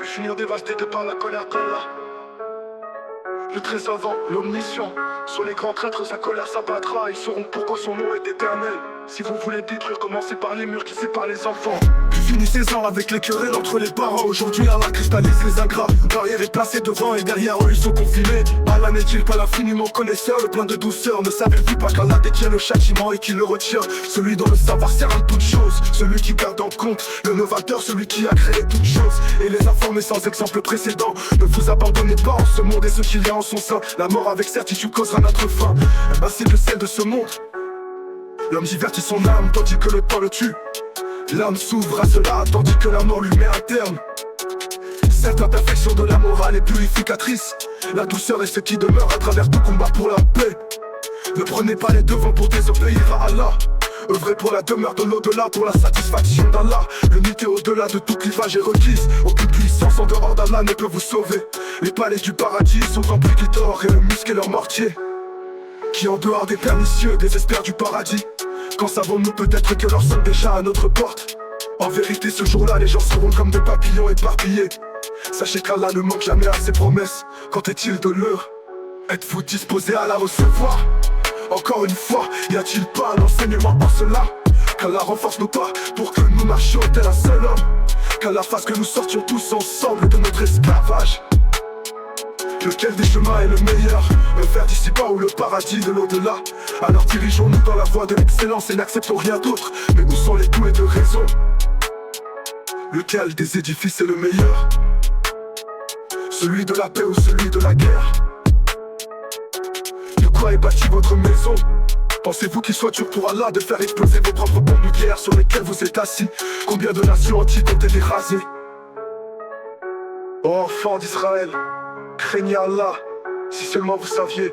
finir dévasté de par la colère qu'Allah. Le très savant, l'omniscient, sur les grands traîtres sa colère s'abattra. Ils sauront pourquoi son nom est éternel. Si vous voulez détruire, commencez par les murs qui séparent les enfants. Puis finissez en avec les querelles entre les parents. Aujourd'hui Allah cristallise les ingrats. Barrière est placée devant et derrière eux ils sont confinés. Allah n'est-il pas l'infiniment connaisseur, le plein de douceur? Ne savez-vous pas qu'Allah détient le châtiment et qui le retient? Celui dont le savoir sert à toute chose, celui qui garde en compte, le novateur, celui qui a créé toutes choses et les informer sans exemple précédent. Ne vous abandonnez pas en ce monde et ce qu'il y a en son sein. La mort avec certitude causera notre fin, impassible celle de ce monde. L'homme divertit son âme tandis que le temps le tue. L'âme s'ouvre à cela tandis que la mort lui met un terme. Cette imperfection de la morale est purificatrice. La douceur est ce qui demeure à travers tout combat pour la paix. Ne prenez pas les devants pour désobéir à Allah. Œuvrez pour la demeure de l'au-delà, pour la satisfaction d'Allah. L'unité au-delà de tout clivage est requise. Aucune puissance en dehors d'Allah ne peut vous sauver. Les palais du paradis sont remplis d'or et le musc est leur mortier. Qui en dehors des pernicieux désespèrent du paradis. Qu'en savons-nous? Peut-être que leur sonne déjà à notre porte. En vérité ce jour-là les gens seront comme des papillons éparpillés. Sachez qu'Allah ne manque jamais à ses promesses. Qu'en est-il de l'heure? Êtes-vous disposé à la recevoir? Encore une fois, y a-t-il pas un enseignement en cela? Qu'Allah renforce nos pas pour que nous marchions tel un seul homme. Qu'Allah fasse que nous sortions tous ensemble de notre esclavage. Lequel des chemins est le meilleur? Le faire d'ici-bas ou le paradis de l'au-delà? Alors dirigeons-nous dans la voie de l'excellence et n'acceptons rien d'autre. Mais où sont les doués de raison? Lequel des édifices est le meilleur? Celui de la paix ou celui de la guerre? De quoi est bâtie votre maison? Pensez-vous qu'il soit dur pour Allah de faire exploser vos propres bombes nucléaires sur lesquelles vous êtes assis? Combien de nations entières ont été rasées? Ô enfants d'Israël, craignez Allah, si seulement vous saviez.